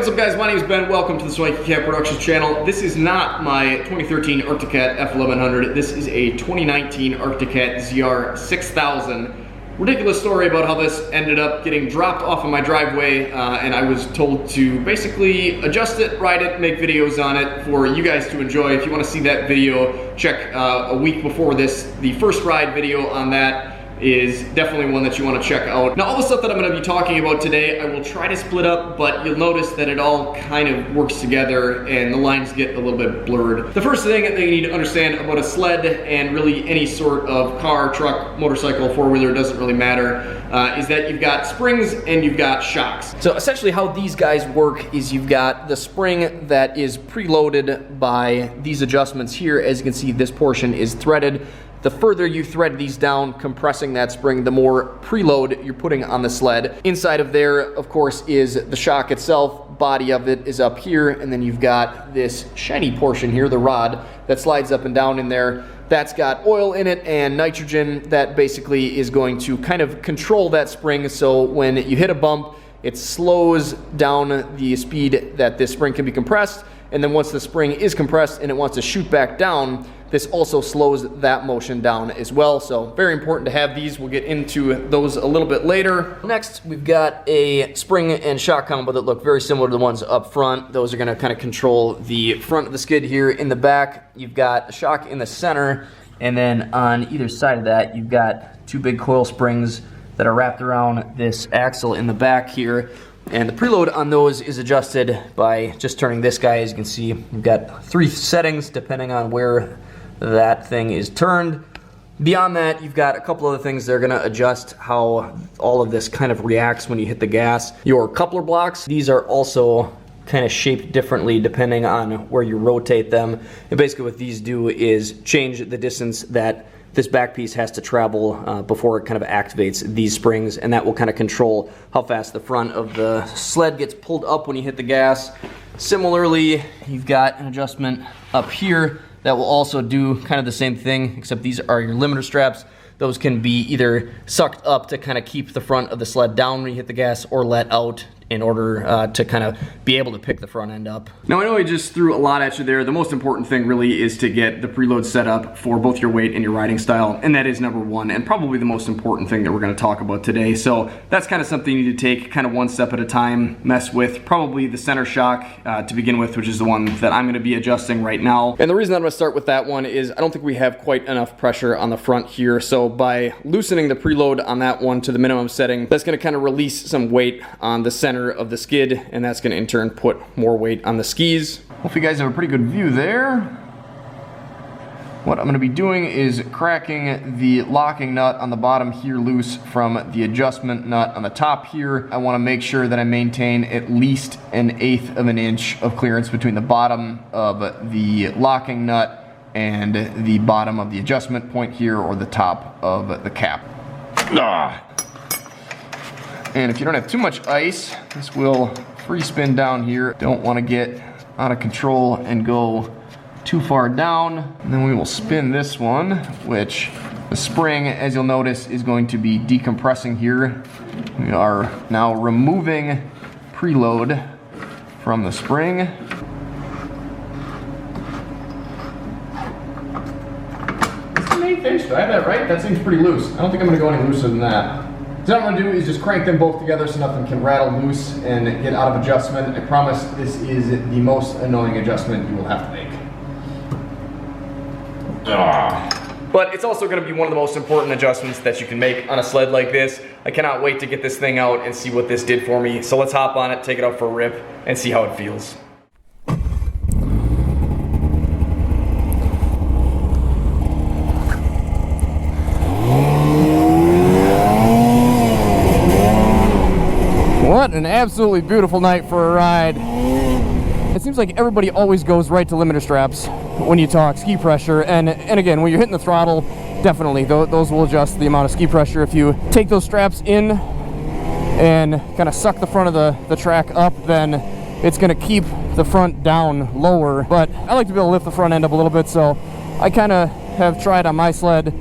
what's up guys, my name is Ben, welcome to the Swanky Productions channel. This is not my 2013 Arctic Cat F1100, this is a 2019 Arctic Cat ZR 6000. Ridiculous story about how this ended up getting dropped off of my driveway, and I was told to basically adjust it, ride it, make videos on it for you guys to enjoy. If you want to see that video, check a week before this. The first ride video on that is definitely one that you want to check out. Now, all the stuff that I'm going to be talking about today, I will try to split up, but you'll notice that it all kind of works together and the lines get a little bit blurred. The first thing that you need to understand about a sled, and really any sort of car, truck, motorcycle, four-wheeler, doesn't really matter, is that you've got springs and you've got shocks. So essentially how these guys work is you've got the spring that is preloaded by these adjustments here. As you can see, this portion is threaded. The further you thread these down, compressing that spring, the more preload you're putting on the sled. Inside of there, of course, is the shock itself. Body of it is up here, and then you've got this shiny portion here, the rod, that slides up and down in there. That's got oil in it and nitrogen that basically is going to kind of control that spring, so when you hit a bump, it slows down the speed that this spring can be compressed, and then once the spring is compressed and it wants to shoot back down, this also slows that motion down as well. So very important to have these. We'll get into those a little bit later. Next, we've got a spring and shock combo that look very similar to the ones up front. Those are gonna kind of control the front of the skid here. In the back, you've got a shock in the center, and then on either side of that, you've got two big coil springs that are wrapped around this axle in the back here. And the preload on those is adjusted by just turning this guy. As you can see, you've got 3 settings depending on where that thing is turned. Beyond that, you've got a couple other things that are gonna adjust how all of this kind of reacts when you hit the gas. Your coupler blocks, these are also kind of shaped differently depending on where you rotate them. And basically what these do is change the distance that this back piece has to travel before it kind of activates these springs, and that will kind of control how fast the front of the sled gets pulled up when you hit the gas. Similarly, you've got an adjustment up here that will also do kind of the same thing, except these are your limiter straps. Those can be either sucked up to kind of keep the front of the sled down when you hit the gas, or let out in order to kind of be able to pick the front end up. Now I know I just threw a lot at you there. The most important thing really is to get the preload set up for both your weight and your riding style, and that is number one, and probably the most important thing that we're going to talk about today. So that's kind of something you need to take kind of one step at a time, mess with. Probably the center shock to begin with, which is the one that I'm going to be adjusting right now. And the reason I'm going to start with that one is I don't think we have quite enough pressure on the front here, so by loosening the preload on that one to the minimum setting, that's going to kind of release some weight on the center of the skid, and that's going to in turn put more weight on the skis. Hopefully you guys have a pretty good view there. What I'm going to be doing is cracking the locking nut on the bottom here loose from the adjustment nut on the top here. I want to make sure that I maintain at least 1/8 of an inch of clearance between the bottom of the locking nut and the bottom of the adjustment point here, or the top of the cap. And if you don't have too much ice, this will free spin down here. Don't want to get out of control and go too far down. And then we will spin this one, which the spring, as you'll notice, is going to be decompressing here. We are now removing preload from the spring. That's an 1/8 inch. Do I have that right? That seems pretty loose. I don't think I'm going to go any looser than that. So what I'm going to do is just crank them both together so nothing can rattle loose and get out of adjustment. I promise this is the most annoying adjustment you will have to make. But it's also going to be one of the most important adjustments that you can make on a sled like this. I cannot wait to get this thing out and see what this did for me. So let's hop on it, take it out for a rip, and see how it feels. What an absolutely beautiful night for a ride. It seems like everybody always goes right to limiter straps when you talk ski pressure, and again, when you're hitting the throttle, definitely those will adjust the amount of ski pressure. If you take those straps in and kind of suck the front of the track up, then it's going to keep the front down lower. But I like to be able to lift the front end up a little bit, so I kind of have tried on my sled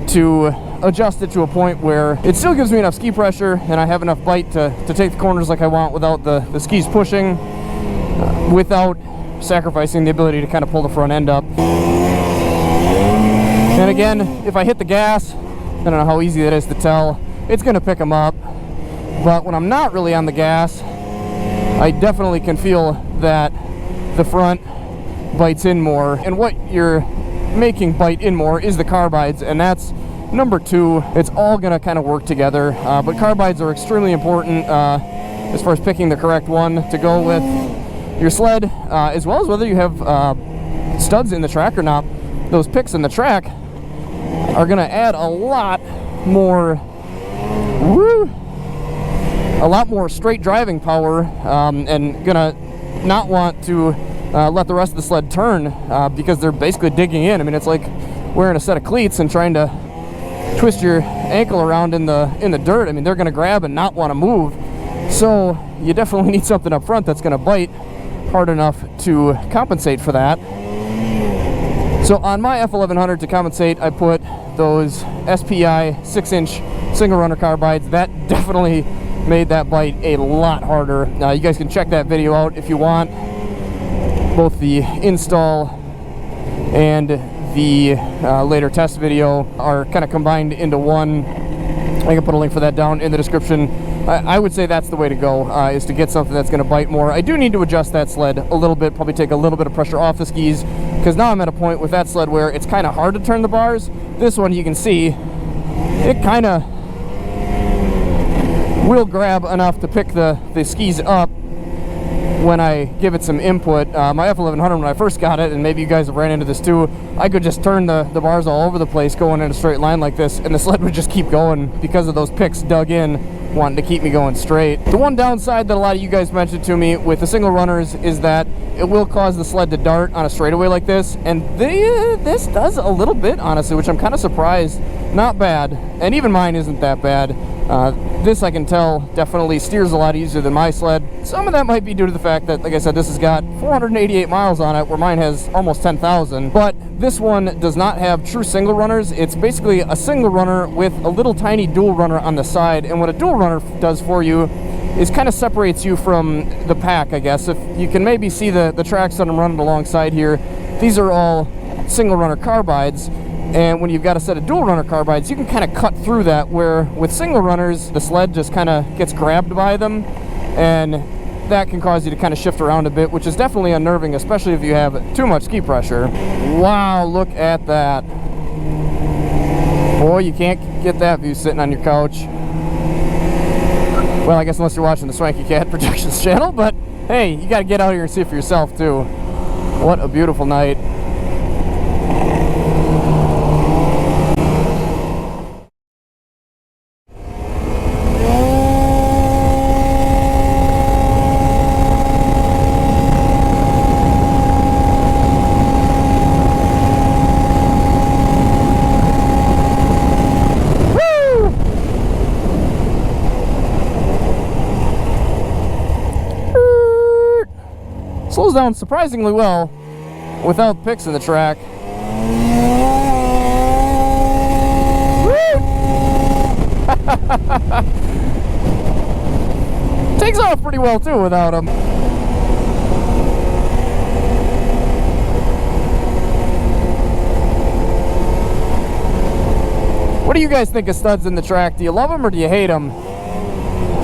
to adjust it to a point where it still gives me enough ski pressure and I have enough bite to take the corners like I want without the skis pushing, without sacrificing the ability to kind of pull the front end up. And again, if I hit the gas, I don't know how easy that is to tell, it's going to pick them up. But when I'm not really on the gas, I definitely can feel that the front bites in more. And what you're making bite in more is the carbides, and that's number two. It's all going to kind of work together. But carbides are extremely important as far as picking the correct one to go with your sled, as well as whether you have studs in the track or not. Those picks in the track are going to add a lot more straight driving power, and gonna not want to let the rest of the sled turn because they're basically digging in. I mean, it's like wearing a set of cleats and trying to twist your ankle around in the dirt. I mean, they're gonna grab and not want to move. So you definitely need something up front that's gonna bite hard enough to compensate for that. So on my F1100, to compensate, I put those SPI 6-inch single runner carbides. That definitely made that bite a lot harder. You guys can check that video out if you want. Both the install and the later test video are kind of combined into one. I can put a link for that down in the description. I would say that's the way to go, is to get something that's going to bite more. I do need to adjust that sled a little bit, probably take a little bit of pressure off the skis, because now I'm at a point with that sled where it's kind of hard to turn the bars. This one, you can see, it kind of will grab enough to pick the skis up when I give it some input. My F1100, when I first got it, and maybe you guys have ran into this too, I could just turn the bars all over the place going in a straight line like this, and the sled would just keep going because of those picks dug in, wanting to keep me going straight. The one downside that a lot of you guys mentioned to me with the single runners is that it will cause the sled to dart on a straightaway like this, and this does a little bit, honestly, which I'm kind of surprised. Not bad, and even mine isn't that bad. This, I can tell, definitely steers a lot easier than my sled. Some of that might be due to the fact that, like I said, this has got 488 miles on it, where mine has almost 10,000. But this one does not have true single runners. It's basically a single runner with a little tiny dual runner on the side. And what a dual runner does for you is kind of separates you from the pack, I guess. If you can maybe see the tracks that I'm running alongside here, these are all single runner carbides. And when you've got a set of dual runner carbides, you can kind of cut through that, where with single runners, the sled just kind of gets grabbed by them, and that can cause you to kind of shift around a bit, which is definitely unnerving, especially if you have too much ski pressure. Wow, look at that. Boy, you can't get that view sitting on your couch. Well, I guess unless you're watching the Swanky Cat Productions channel, but hey, you got to get out here and see it for yourself too. What a beautiful night. Slows down surprisingly well without picks in the track. Takes off pretty well too without them. What do you guys think of studs in the track? Do you love them or do you hate them?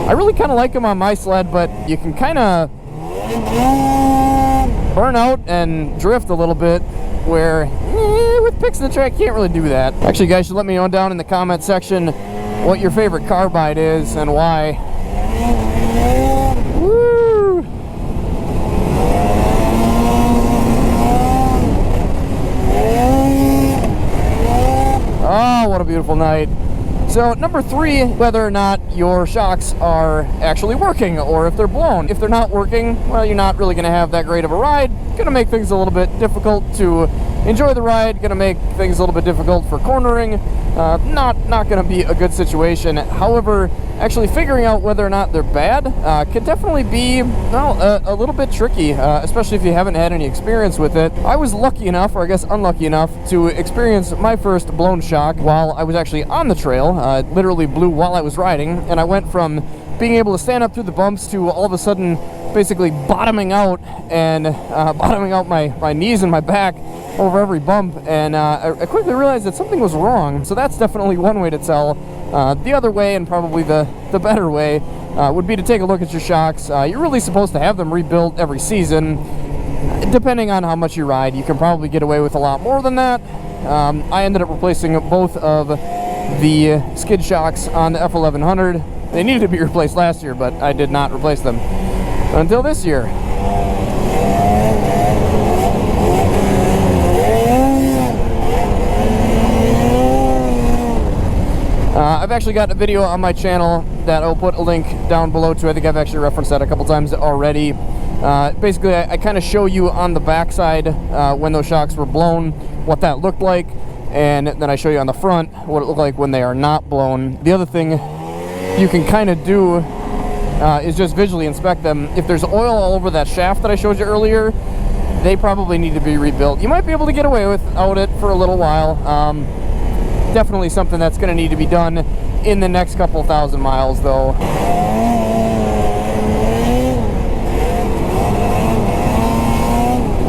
I really kind of like them on my sled, but you can kind of burn out and drift a little bit, where with picks in the track you can't really do that. Actually, you guys should let me know down in the comment section what your favorite carbide is and why. Woo! Oh, what a beautiful night. So number three, whether or not your shocks are actually working or if they're blown. If they're not working, well, you're not really going to have that great of a ride. Going to make things a little bit difficult to enjoy the ride. Gonna make things a little bit difficult for cornering. Not gonna be a good situation. However, actually figuring out whether or not they're bad can definitely be, well, a little bit tricky, especially if you haven't had any experience with it. I was lucky enough, or I guess unlucky enough, to experience my first blown shock while I was actually on the trail. It literally blew while I was riding, and I went from being able to stand up through the bumps to all of a sudden basically bottoming out and bottoming out my knees and my back over every bump, and I quickly realized that something was wrong. So that's definitely one way to tell. The other way, and probably the better way, would be to take a look at your shocks. You're really supposed to have them rebuilt every season. Depending on how much you ride, you can probably get away with a lot more than that. I ended up replacing both of the skid shocks on the F1100. They needed to be replaced last year, but I did not replace them until this year. I've actually got a video on my channel that I'll put a link down below to. I think I've actually referenced that a couple times already. Basically, I kind of show you on the backside when those shocks were blown, what that looked like, and then I show you on the front what it looked like when they are not blown. The other thing you can kind of do is just visually inspect them. If there's oil all over that shaft that I showed you earlier, they probably need to be rebuilt. You might be able to get away without it for a little while. Definitely something that's going to need to be done in the next couple thousand miles, though.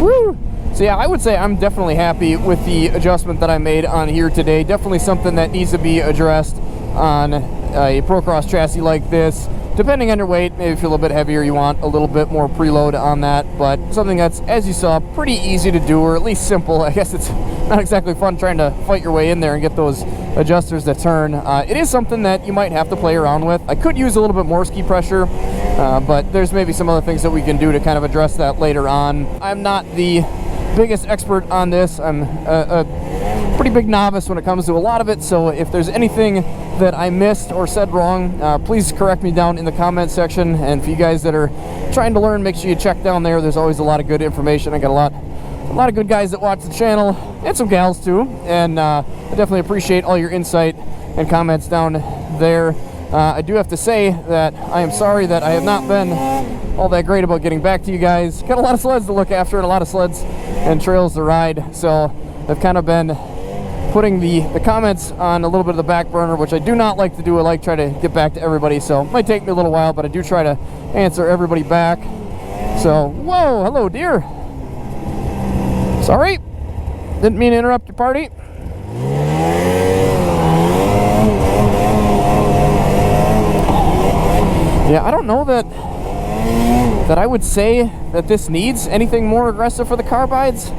Woo! So yeah, I would say I'm definitely happy with the adjustment that I made on here today. Definitely something that needs to be addressed on a Procross chassis like this. Depending on your weight, maybe if you're a little bit heavier, you want a little bit more preload on that, but something that's, as you saw, pretty easy to do, or at least simple. I guess it's not exactly fun trying to fight your way in there and get those adjusters to turn. It is something that you might have to play around with. I could use a little bit more ski pressure, but there's maybe some other things that we can do to kind of address that later on. I'm not the biggest expert on this. I'm a pretty big novice when it comes to a lot of it, so if there's anything that I missed or said wrong, please correct me down in the comment section. And for you guys that are trying to learn, make sure you check down there. There's always a lot of good information. I got a lot of good guys that watch the channel, and some gals too, and I definitely appreciate all your insight and comments down there. I do have to say that I am sorry that I have not been all that great about getting back to you guys. Got a lot of sleds to look after and a lot of sleds and trails to ride, so I've kind of been putting the comments on a little bit of the back burner, which I do not like to do. I like try to get back to everybody, so it might take me a little while, but I do try to answer everybody back. So, whoa, hello dear. Sorry, didn't mean to interrupt your party. Yeah, I don't know that I would say that this needs anything more aggressive for the Carbides.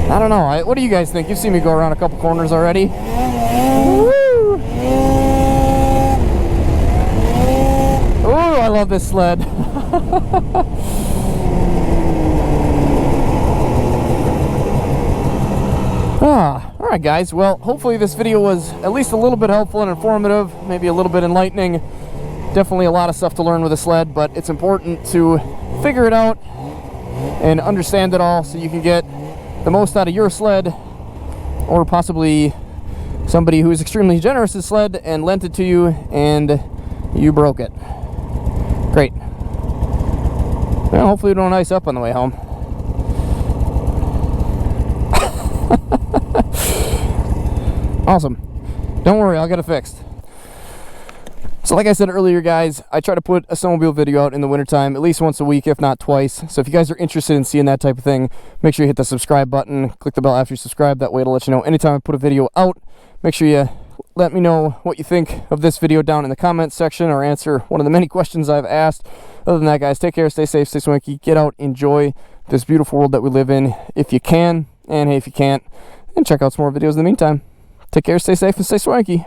I don't know. What do you guys think? You've seen me go around a couple corners already. Woo! Ooh, I love this sled. Alright guys, well, hopefully this video was at least a little bit helpful and informative, maybe a little bit enlightening. Definitely a lot of stuff to learn with a sled, but it's important to figure it out and understand it all so you can get the most out of your sled, or possibly somebody who is extremely generous with sled and lent it to you and you broke it. Great. Well, hopefully we don't ice up on the way home. Awesome. Don't worry, I'll get it fixed. So like I said earlier, guys, I try to put a snowmobile video out in the wintertime at least once a week, if not twice. So if you guys are interested in seeing that type of thing, make sure you hit the subscribe button, click the bell after you subscribe. That way it'll let you know anytime I put a video out. Make sure you let me know what you think of this video down in the comments section, or answer one of the many questions I've asked. Other than that, guys, take care, stay safe, stay swanky, get out, enjoy this beautiful world that we live in if you can, and hey, if you can't, and check out some more videos in the meantime. Take care, stay safe, and stay swanky.